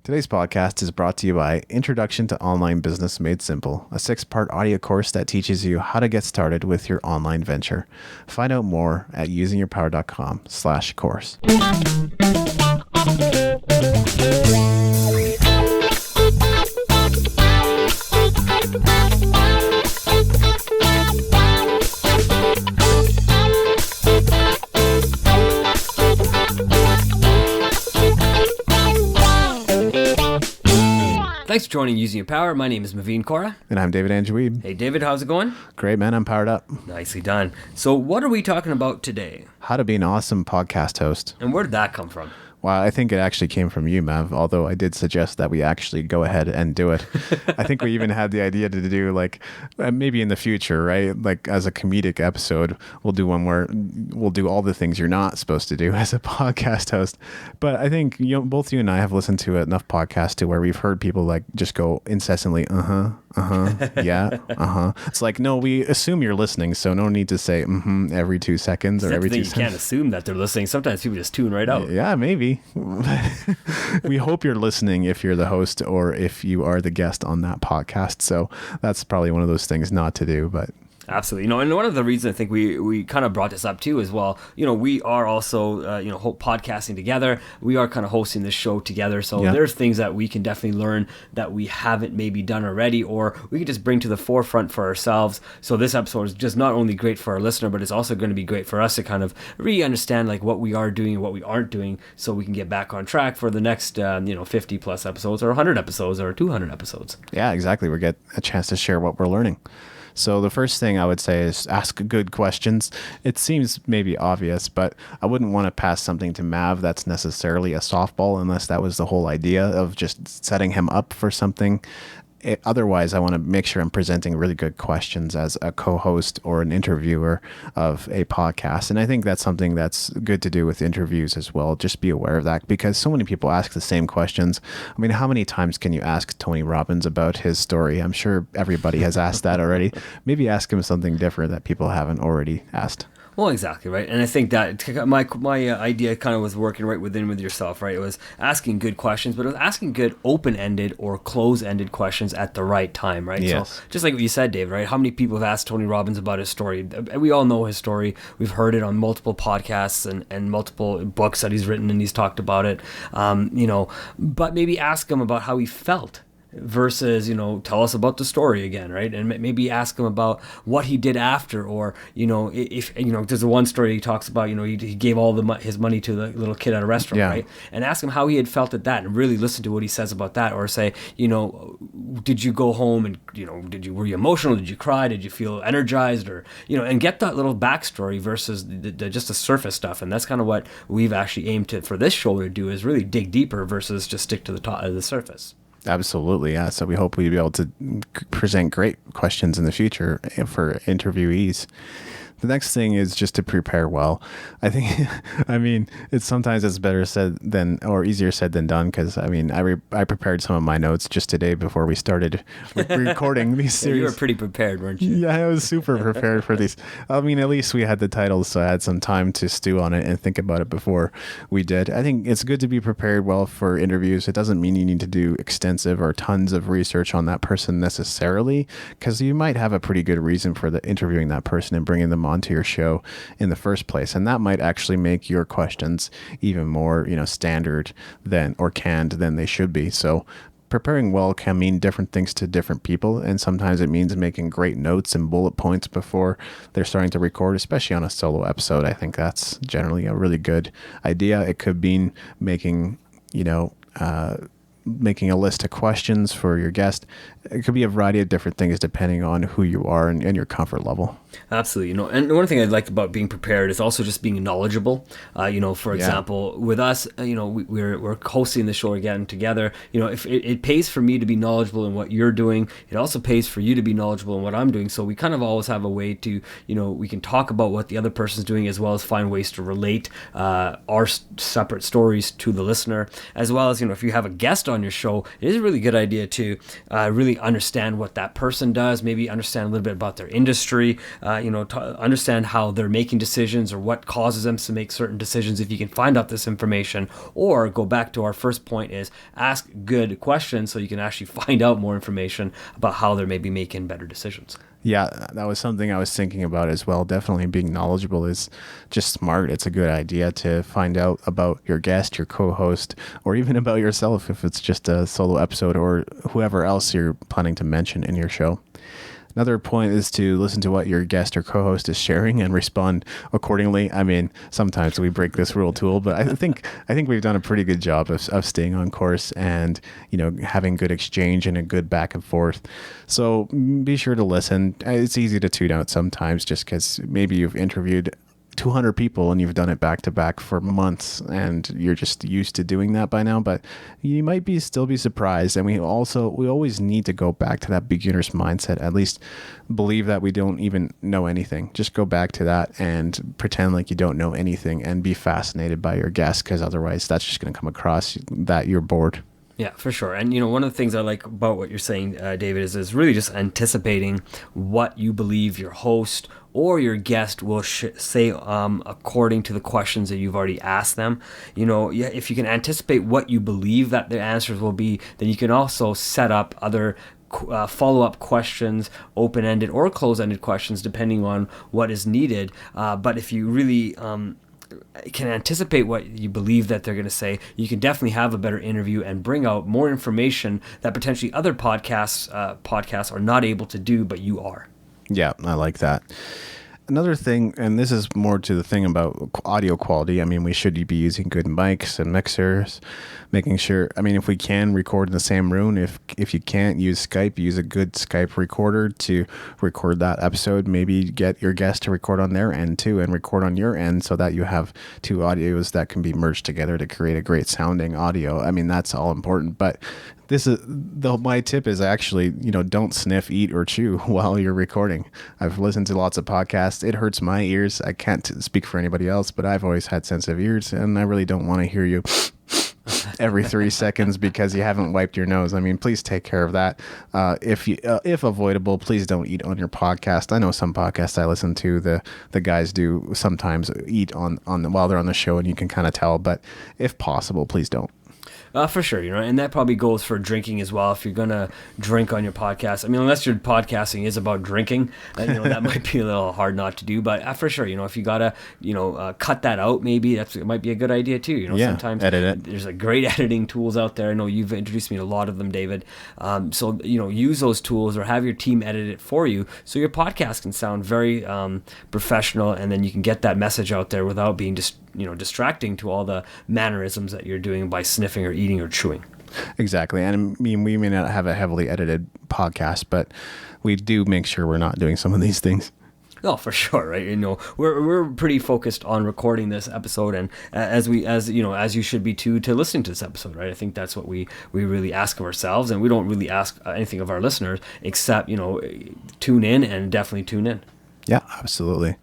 Today's podcast is brought to you by Introduction to Online Business Made Simple, a 6-part audio course that teaches you how to get started with your online venture. Find out more at usingyourpower.com/course. Thanks for joining Using Your Power. My name is Maveen, Kaura. And I'm David Wiebe. Hey, David, how's it going? Great, man. I'm powered up. Nicely done. So what are we talking about today? How to be an awesome podcast host. And where did that come from? Well, I think it actually came from you, Mav, although I did suggest that we actually go ahead and do it. I think we even had the idea to do maybe in the future, right? Like as a comedic episode, we'll do one where we'll do all the things you're not supposed to do as a podcast host. But I think both you and I have listened to enough podcasts to where we've heard people just go incessantly, yeah, It's like, no, we assume you're listening, so no need to say every 2 seconds or every 2 seconds. You can't assume that they're listening. Sometimes people just tune right out. Yeah, maybe. We hope you're listening if you're the host or if you are the guest on that podcast. So that's probably one of those things not to do, but... Absolutely. And one of the reasons I think we kind of brought this up too as well, we are also, podcasting together. We are kind of hosting this show together. So There's things that we can definitely learn that we haven't maybe done already, or we can just bring to the forefront for ourselves. So this episode is just not only great for our listener, but it's also going to be great for us to kind of re-understand what we are doing and what we aren't doing, so we can get back on track for the next, 50 plus episodes or 100 episodes or 200 episodes. Yeah, exactly. We get a chance to share what we're learning. So the first thing I would say is ask good questions. It seems maybe obvious, but I wouldn't want to pass something to Mav that's necessarily a softball unless that was the whole idea of just setting him up for something. Otherwise, I want to make sure I'm presenting really good questions as a co-host or an interviewer of a podcast. And I think that's something that's good to do with interviews as well. Just be aware of that, because so many people ask the same questions. I mean, how many times can you ask Tony Robbins about his story? I'm sure everybody has asked that already. Maybe ask him something different that people haven't already asked. Well, exactly, right. And I think that my idea kind of was working right with yourself, right? It was asking good questions, but it was asking good open-ended or close-ended questions at the right time, right? Yes. So just like what you said, Dave, right? How many people have asked Tony Robbins about his story? We all know his story. We've heard it on multiple podcasts and multiple books that he's written, and he's talked about it, but maybe ask him about how he felt. Versus, tell us about the story again, right? And maybe ask him about what he did after, or, if, there's the one story he talks about, he gave all his money to the little kid at a restaurant, right? And ask him how he had felt at that, and really listen to what he says about that, or say, did you go home and, were you emotional? Did you cry? Did you feel energized? Or, and get that little backstory versus just the surface stuff. And that's kind of what we've actually aimed for this show to do, is really dig deeper versus just stick to the top of the surface. Absolutely, yeah. So we hope we'll be able to present great questions in the future for interviewees. The next thing is just to prepare well. I think, it's better said than, or easier said than done, because, I prepared some of my notes just today before we started recording these series. You were pretty prepared, weren't you? Yeah, I was super prepared for these. At least we had the titles, so I had some time to stew on it and think about it before we did. I think it's good to be prepared well for interviews. It doesn't mean you need to do extensive or tons of research on that person necessarily, because you might have a pretty good reason for interviewing that person and bringing them onto your show in the first place, and that might actually make your questions even more standard canned than they should be. So preparing well can mean different things to different people, and sometimes it means making great notes and bullet points before they're starting to record, especially on a solo episode. I think that's generally a really good idea. It could mean making a list of questions for your guest. It could be a variety of different things depending on who you are and your comfort level. Absolutely. And one thing I liked about being prepared is also just being knowledgeable. For example, with us, we're hosting the show again together. If it pays for me to be knowledgeable in what you're doing, it also pays for you to be knowledgeable in what I'm doing. So we kind of always have a way to, we can talk about what the other person's doing, as well as find ways to relate our separate stories to the listener, as well as, if you have a guest on on your show, it is a really good idea to really understand what that person does, maybe understand a little bit about their industry, understand how they're making decisions or what causes them to make certain decisions if you can find out this information. Or go back to our first point is ask good questions so you can actually find out more information about how they're maybe making better decisions. Yeah, that was something I was thinking about as well. Definitely being knowledgeable is just smart. It's a good idea to find out about your guest, your co-host, or even about yourself if it's just a solo episode, or whoever else you're planning to mention in your show. Another point is to listen to what your guest or co-host is sharing and respond accordingly. I mean, sometimes we break this rule too, but I think we've done a pretty good job of staying on course and, having good exchange and a good back and forth. So be sure to listen. It's easy to tune out sometimes just because maybe you've interviewed 200 people and you've done it back to back for months and you're just used to doing that by now, but you might still be surprised. And we always need to go back to that beginner's mindset, at least believe that we don't even know anything. Just go back to that and pretend like you don't know anything and be fascinated by your guest, because otherwise that's just going to come across that you're bored. Yeah, for sure. And, one of the things I like about what you're saying, David, is really just anticipating what you believe your host or your guest will say according to the questions that you've already asked them. If you can anticipate what you believe that their answers will be, then you can also set up other follow-up questions, open-ended or close-ended questions, depending on what is needed. But if you really can anticipate what you believe that they're going to say, you can definitely have a better interview and bring out more information that potentially other podcasts are not able to do, but you are. Yeah, I like that. Another thing, and this is more to the thing about audio quality. I mean, we should be using good mics and mixers, making sure, if we can record in the same room, if you can't use Skype, use a good Skype recorder to record that episode. Maybe get your guest to record on their end too and record on your end so that you have two audios that can be merged together to create a great sounding audio. That's all important, but my tip is actually, don't sniff, eat, or chew while you're recording. I've listened to lots of podcasts. It hurts my ears. I can't speak for anybody else, but I've always had sensitive ears, and I really don't want to hear you every 3 seconds because you haven't wiped your nose. Please take care of that. If avoidable, please don't eat on your podcast. I know some podcasts I listen to, the guys do sometimes eat on while they're on the show, and you can kind of tell. But if possible, please don't. For sure, and that probably goes for drinking as well. If you're gonna drink on your podcast, unless your podcasting is about drinking, that might be a little hard not to do. But for sure, if you gotta, cut that out, maybe it might be a good idea too. Sometimes edit it. There's great editing tools out there. I know you've introduced me to a lot of them, David. So use those tools or have your team edit it for you, so your podcast can sound very professional, and then you can get that message out there without being just distracting to all the mannerisms that you're doing by sniffing or eating or chewing. Exactly. And we may not have a heavily edited podcast, but we do make sure we're not doing some of these things. Oh, for sure, right? We're pretty focused on recording this episode, and as you should be too, to listening to this episode, right? I think that's what we really ask of ourselves, and we don't really ask anything of our listeners except tune in, and definitely tune in. Yeah, absolutely.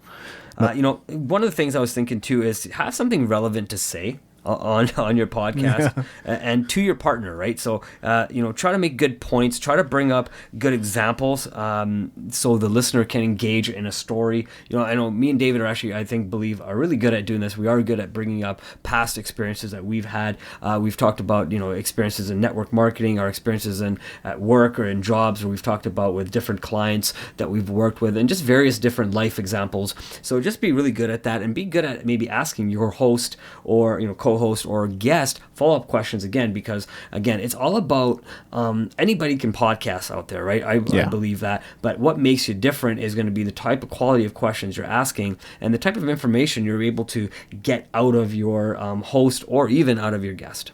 One of the things I was thinking too is have something relevant to say on your podcast and to your partner, right? So try to make good points, try to bring up good examples so the listener can engage in a story. I know me and David are actually, I think, are really good at doing this. We are good at bringing up past experiences that we've had. We've talked about experiences in network marketing, our experiences at work or in jobs, or we've talked about with different clients that we've worked with, and just various different life examples. So just be really good at that, and be good at maybe asking your host or co-host or guest follow-up questions again, because again, it's all about anybody can podcast out there, right? I believe that, but what makes you different is going to be the type of quality of questions you're asking and the type of information you're able to get out of your host or even out of your guest.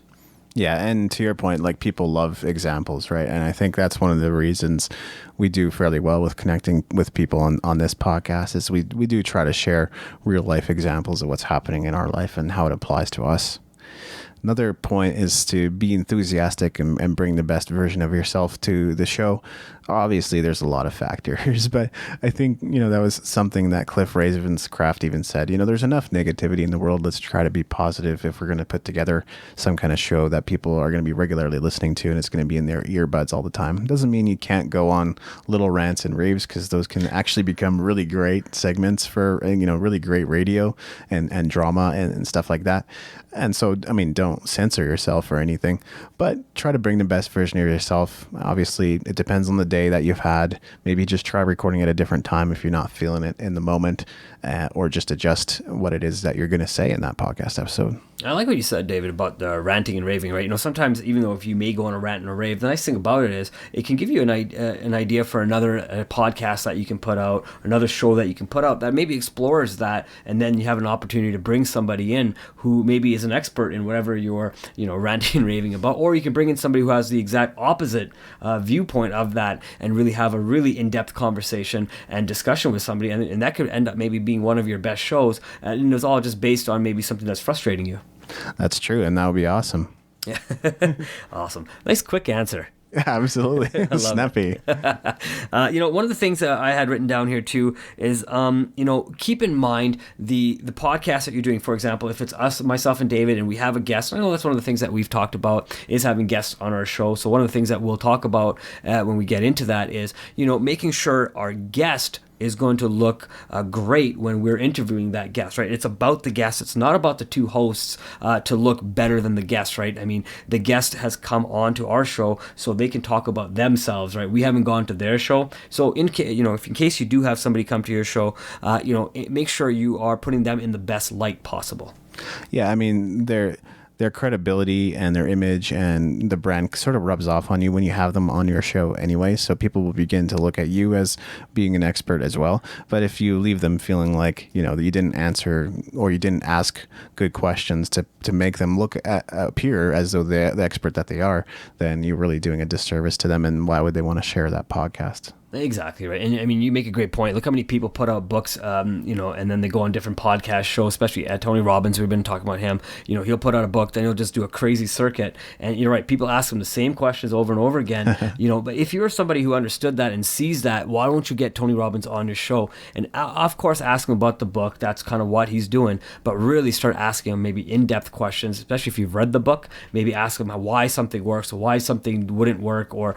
Yeah, and to your point, people love examples, right? And I think that's one of the reasons we do fairly well with connecting with people on this podcast is we do try to share real life examples of what's happening in our life and how it applies to us. Another point is to be enthusiastic and bring the best version of yourself to the show. Obviously, there's a lot of factors, but I think, that was something that Cliff Ravenscraft even said. There's enough negativity in the world. Let's try to be positive if we're going to put together some kind of show that people are going to be regularly listening to, and it's going to be in their earbuds all the time. Doesn't mean you can't go on little rants and raves, because those can actually become really great segments for, really great radio and drama and stuff like that. And so, don't censor yourself or anything, but try to bring the best version of yourself. Obviously, it depends on the day that you've had. Maybe just try recording at a different time if you're not feeling it in the moment, or just adjust what it is that you're going to say in that podcast episode. I like what you said, David, about the ranting and raving, right? Sometimes even though if you may go on a rant and a rave, the nice thing about it is it can give you an idea for another podcast that you can put out, another show that you can put out that maybe explores that, and then you have an opportunity to bring somebody in who maybe is an expert in whatever you're, ranting and raving about, or you can bring in somebody who has the exact opposite viewpoint of that and really have a really in-depth conversation and discussion with somebody, and that could end up maybe being one of your best shows, and it's all just based on maybe something that's frustrating you. That's true, and that would be awesome. Yeah. Awesome. Nice quick answer. Yeah, absolutely. Snappy. One of the things that I had written down here too is, keep in mind the podcast that you're doing. For example, if it's us, myself and David, and we have a guest, I know that's one of the things that we've talked about is having guests on our show. So one of the things that we'll talk about when we get into that is, making sure our guest is going to look great when we're interviewing that guest, right? It's about the guest. It's not about the two hosts to look better than the guest, right? I mean, the guest has come on to our show so they can talk about themselves, right? We haven't gone to their show. So in case you do have somebody come to your show, make sure you are putting them in the best light possible. Yeah, their credibility and their image and the brand sort of rubs off on you when you have them on your show anyway. So people will begin to look at you as being an expert as well. But if you leave them feeling like, that you didn't answer or you didn't ask good questions to make them appear as though they're the expert that they are, then you're really doing a disservice to them. And why would they want to share that podcast? Exactly right. And you make a great point. Look how many people put out books, and then they go on different podcast shows, especially Tony Robbins. We've been talking about him. He'll put out a book, then he'll just do a crazy circuit. And you're right. People ask him the same questions over and over again, but if you're somebody who understood that and sees that, why don't you get Tony Robbins on your show? And of course, ask him about the book. That's kind of what he's doing, but really start asking him maybe in-depth questions, especially if you've read the book. Maybe ask him why something works or why something wouldn't work, or,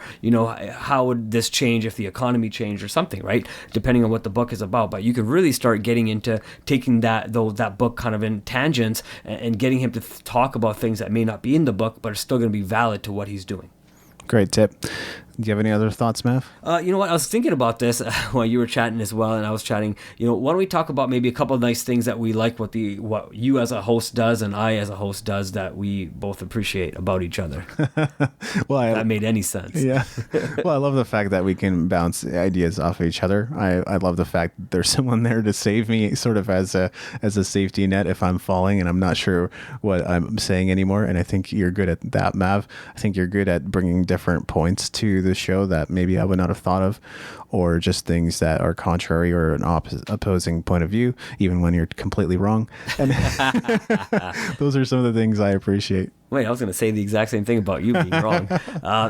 how would this change if the economy changed or something, right? Depending on what the book is about. But you could really start getting into taking that book kind of in tangents and getting him to talk about things that may not be in the book, but are still going to be valid to what he's doing. Great tip. Do you have any other thoughts, Mav? You know what? I was thinking about this while you were chatting as well, and I was chatting. Why don't we talk about maybe a couple of nice things that we like, what you as a host does and I as a host does that we both appreciate about each other. Well, that made any sense. Yeah. Well, I love the fact that we can bounce ideas off of each other. I love the fact that there's someone there to save me, sort of as a safety net if I'm falling and I'm not sure what I'm saying anymore. And I think you're good at that, Mav. I think you're good at bringing different points to the show that maybe I would not have thought of, or just things that are contrary or an opposing point of view, even when you're completely wrong. And those are some of the things I appreciate. Wait, I was going to say the exact same thing about you being wrong.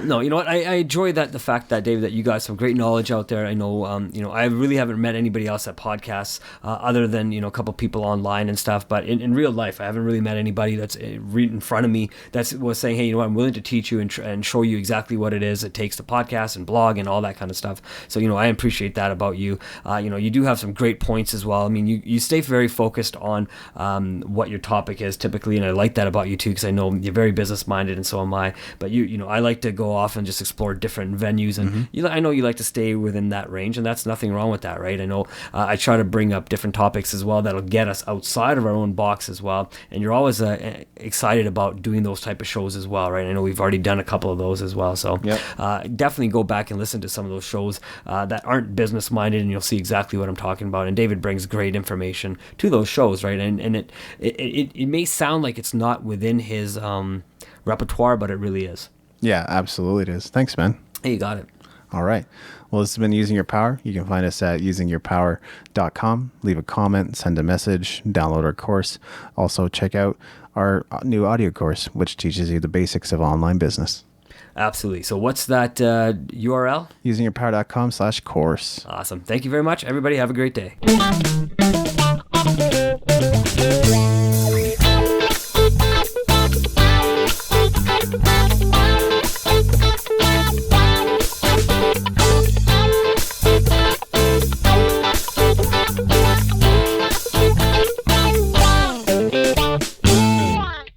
No, you know what? I enjoy the fact that, David, that you got some great knowledge out there. I know, I really haven't met anybody else at podcasts other than, a couple people online and stuff. But in real life, I haven't really met anybody that's right in front of me that was saying, hey, I'm willing to teach you and show you exactly what it is it takes to podcast and blog and all that kind of stuff. So, I appreciate that about you. You do have some great points as well. I mean, you stay very focused on what your topic is typically, and I like that about you too, because I know you're very business minded, and so am I. But I like to go off and just explore different venues, and I know you like to stay within that range, and that's nothing wrong with that, right? I know I try to bring up different topics as well that'll get us outside of our own box as well, and you're always excited about doing those type of shows as well, right? I know we've already done a couple of those as well, so definitely go back and listen to some of those shows that aren't business minded, and you'll see exactly what I'm talking about. And David brings great information to those shows, right? And it may sound like it's not within his repertoire, but it really is. Yeah, absolutely it is. Thanks, man. Hey, you got it. All right. Well, this has been Using Your Power. You can find us at usingyourpower.com. Leave a comment, send a message, download our course. Also, check out our new audio course, which teaches you the basics of online business. Absolutely. So what's that URL? Usingyourpower.com/course. Awesome. Thank you very much, everybody. Have a great day.